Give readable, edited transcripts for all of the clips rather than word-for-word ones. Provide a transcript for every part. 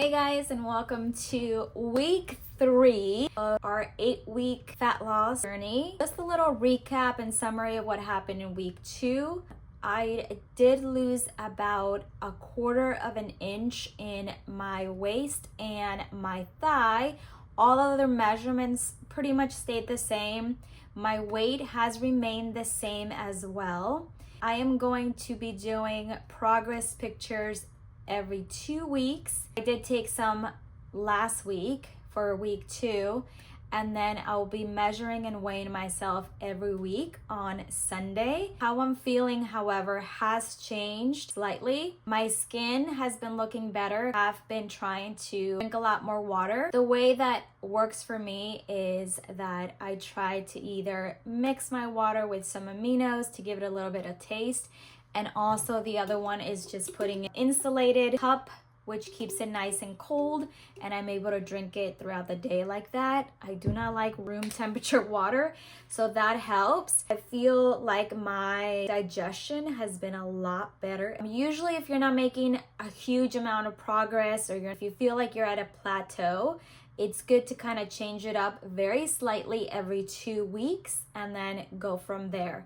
Hey guys, and welcome to week 3 of our 8-week fat loss journey. Just a little recap and summary of what happened in week 2. I did lose about 1/4 of an inch in my waist and my thigh. All other measurements pretty much stayed the same. My weight has remained the same as well. I am going to be doing progress pictures every 2 weeks. I did take some last week for week 2, and then I'll be measuring and weighing myself every week on Sunday. How I'm feeling, however, has changed slightly. My skin has been looking better. I've been trying to drink a lot more water. The way that works for me is that I try to either mix my water with some Aminos to give it a little bit of taste, and also the other one is just putting an insulated cup, which keeps it nice and cold, and I'm able to drink it throughout the day like that. I do not like room temperature water, so that helps. I feel like my digestion has been a lot better. Usually if you're not making a huge amount of progress, or if you feel like you're at a plateau, it's good to kind of change it up very slightly every 2 weeks and then go from there.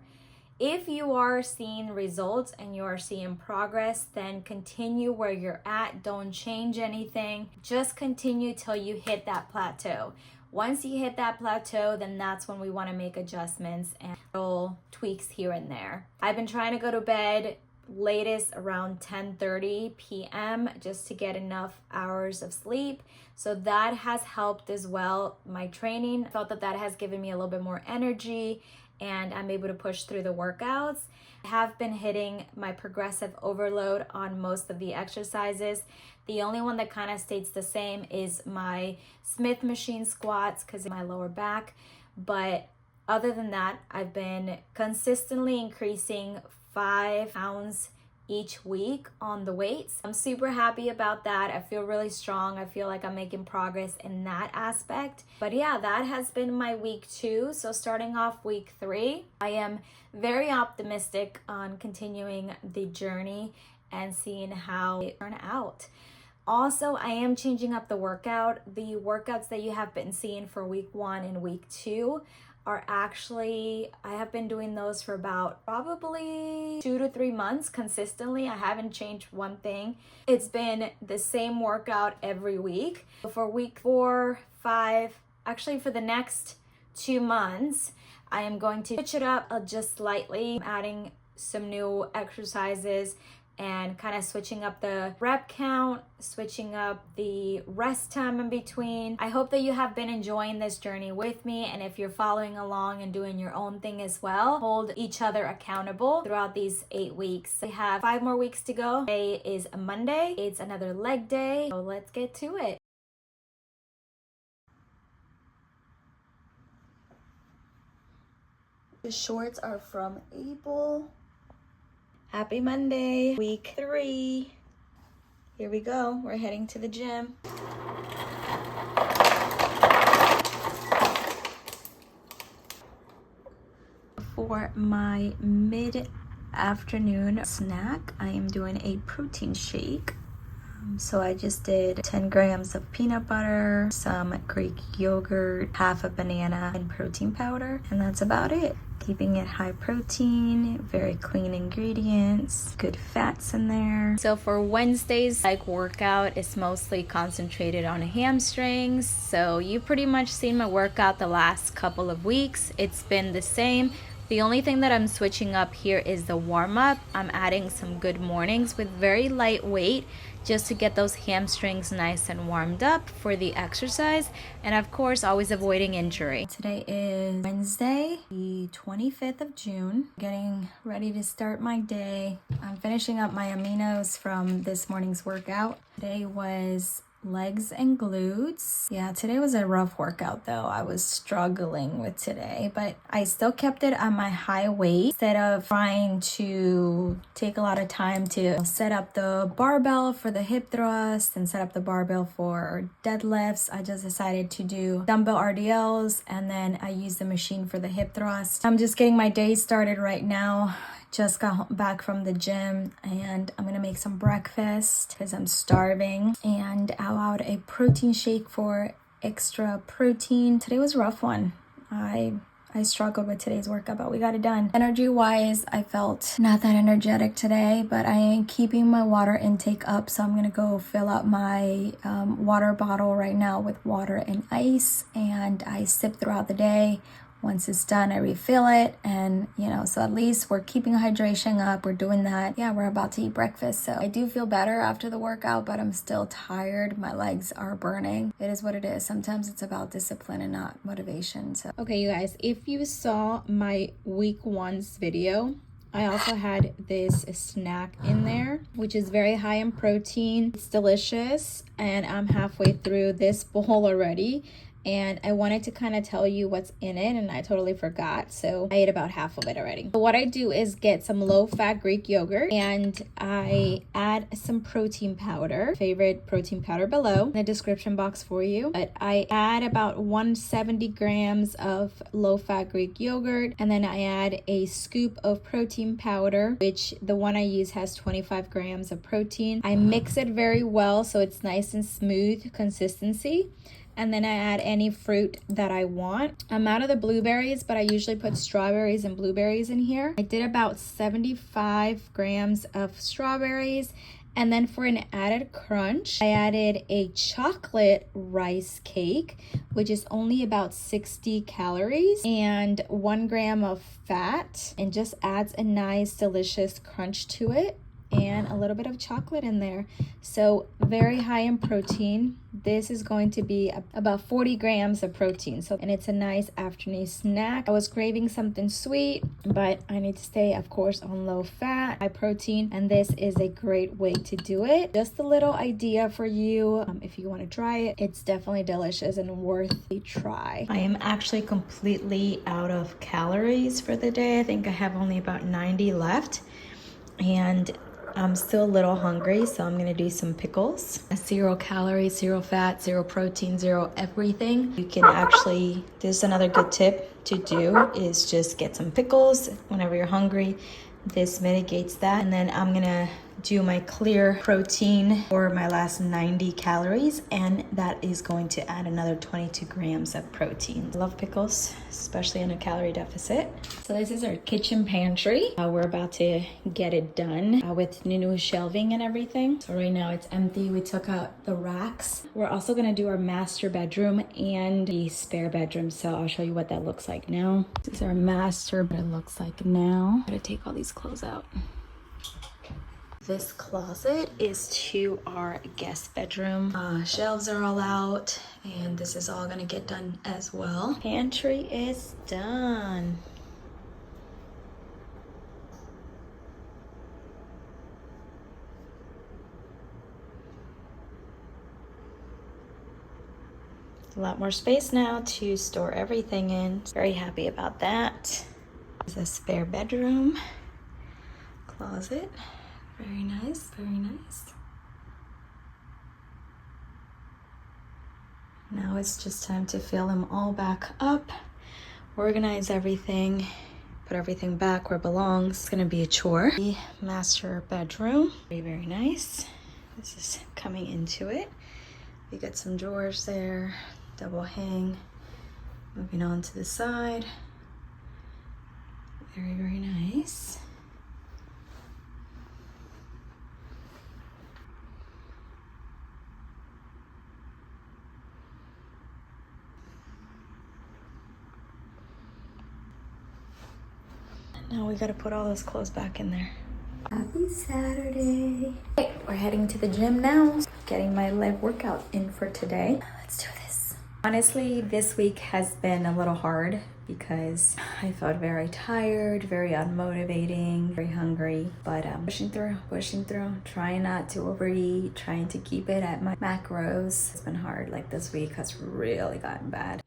If you are seeing results and you are seeing progress, then continue where you're at. Don't change anything. Just continue till you hit that plateau. Once you hit that plateau, then that's when we want to make adjustments and little tweaks here and there. I've been trying to go to bed latest around 10:30 p.m. just to get enough hours of sleep. So that has helped as well. My training, I felt that has given me a little bit more energy, and I'm able to push through the workouts. I have been hitting my progressive overload on most of the exercises. The only one that kind of stays the same is my Smith machine squats because of my lower back. But other than that, I've been consistently increasing 5 pounds each week on the weights. I'm super happy about that. I feel really strong. I feel like I'm making progress in that aspect. But yeah, that has been my week 2. So starting off week 3, I am very optimistic on continuing the journey and seeing how it turns out. Also, I am changing up the workout. The workouts that you have been seeing for week 1 and week 2 are actually, I have been doing those for about probably 2 to 3 months consistently. I haven't changed one thing. It's been the same workout every week. For week 4, 5, actually for the next 2 months, I am going to switch it up just slightly, adding some new exercises and kind of switching up the rep count, switching up the rest time in between. I hope that you have been enjoying this journey with me, and if you're following along and doing your own thing as well, hold each other accountable throughout these 8 weeks. We have 5 more weeks to go. Today is a Monday. It's another leg day, so let's get to it. The shorts are from Able. Happy Monday, week 3. Here we go. We're heading to the gym. For my mid-afternoon snack, I am doing a protein shake. So I just did 10 grams of peanut butter, some Greek yogurt, half a banana, and protein powder, and that's about it. Keeping it high protein, very clean ingredients, good fats in there. So for Wednesday's workout, it's mostly concentrated on hamstrings. So you pretty much seen my workout the last couple of weeks. It's been the same. The only thing that I'm switching up here is the warm-up. I'm adding some good mornings with very light weight just to get those hamstrings nice and warmed up for the exercise, and of course always avoiding injury. Today is Wednesday, the 25th of June. Getting ready to start my day. I'm finishing up my Aminos from this morning's workout. Today was legs and glutes. Yeah, today was a rough workout though. I was struggling with today, but I still kept it on my high weight instead of trying to take a lot of time to set up the barbell for the hip thrust and set up the barbell for deadlifts. I just decided to do dumbbell RDLs, and then I use the machine for the hip thrust. I'm just getting my day started right now. just got back from the gym and I'm gonna make some breakfast because I'm starving, and I'll out a protein shake for extra protein. Today was a rough one. I struggled with today's workout, but we got it done. Energy wise, I felt not that energetic today, but I am keeping my water intake up. So I'm gonna go fill up my water bottle right now with water and ice, and I sip throughout the day. Once it's done, I refill it, and so at least we're keeping hydration up. We're doing that. Yeah, we're about to eat breakfast. So I do feel better after the workout, but I'm still tired. My legs are burning. It is what it is. Sometimes it's about discipline and not motivation. So okay, you guys, if you saw my week 1's video, I also had this snack in there, which is very high in protein. It's delicious, and I'm halfway through this bowl already. And I wanted to kind of tell you what's in it, and I totally forgot, so I ate about half of it already. So what I do is get some low-fat Greek yogurt, and I add some protein powder. Favorite protein powder below in the description box for you. But I add about 170 grams of low-fat Greek yogurt, and then I add a scoop of protein powder, which the one I use has 25 grams of protein. I mix it very well so it's nice and smooth consistency. And then I add any fruit that I want. I'm out of the blueberries, but I usually put strawberries and blueberries in here. I did about 75 grams of strawberries. And then for an added crunch, I added a chocolate rice cake, which is only about 60 calories and 1 gram of fat, and just adds a nice, delicious crunch to it. And a little bit of chocolate in there. So very high in protein. This is going to be about 40 grams of protein. And it's a nice afternoon snack. I was craving something sweet, but I need to stay, of course, on low fat, high protein, and this is a great way to do it. Just a little idea for you. If you want to try it, it's definitely delicious and worth a try. I am actually completely out of calories for the day. I think I have only about 90 left, and I'm still a little hungry, so I'm gonna do some pickles. 0 calories, 0 fat, 0 protein, 0 everything. You can actually, this is another good tip to do, is just get some pickles whenever you're hungry. This mitigates that. And then I'm gonna do my clear protein for my last 90 calories, and that is going to add another 22 grams of protein. I love pickles, especially in a calorie deficit. So this is our kitchen pantry. We're about to get it done with new shelving and everything. So right now it's empty. We took out the racks. We're also gonna do our master bedroom and the spare bedroom. So I'll show you what that looks like now. This is our master, but it looks like now. I'm gonna take all these clothes out. This closet is to our guest bedroom. Shelves are all out, and this is all gonna get done as well. Pantry is done. A lot more space now to store everything in. Very happy about that. There's a spare bedroom, closet. Very nice, very nice. Now it's just time to fill them all back up, organize everything, put everything back where it belongs. It's gonna be a chore. The master bedroom, very, very nice. This is coming into it. You got some drawers there, double hang. Moving on to the side. Very, very nice. Now we gotta put all those clothes back in there. Happy Saturday. Okay, we're heading to the gym now. Getting my leg workout in for today. Let's do this. Honestly, this week has been a little hard because I felt very tired, very unmotivating, very hungry, but pushing through, trying not to overeat, trying to keep it at my macros. It's been hard. Like this week has really gotten bad.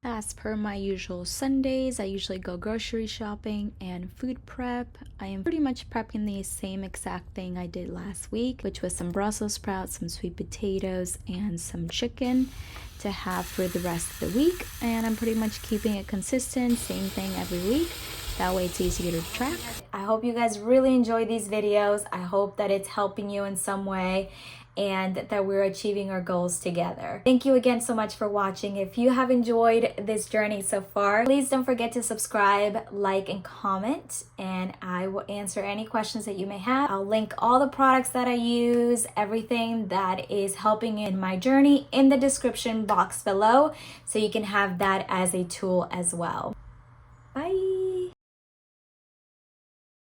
As per my usual Sundays, I usually go grocery shopping and food prep. I am pretty much prepping the same exact thing I did last week, which was some Brussels sprouts, some sweet potatoes, and some chicken to have for the rest of the week. And I'm pretty much keeping it consistent, same thing every week. That way it's easier to track. I hope you guys really enjoy these videos. I hope that it's helping you in some way and that we're achieving our goals together. Thank you again so much for watching. If you have enjoyed this journey so far, please don't forget to subscribe, like, and comment, and I will answer any questions that you may have. I'll link all the products that I use, everything that is helping in my journey in the description box below, so you can have that as a tool as well.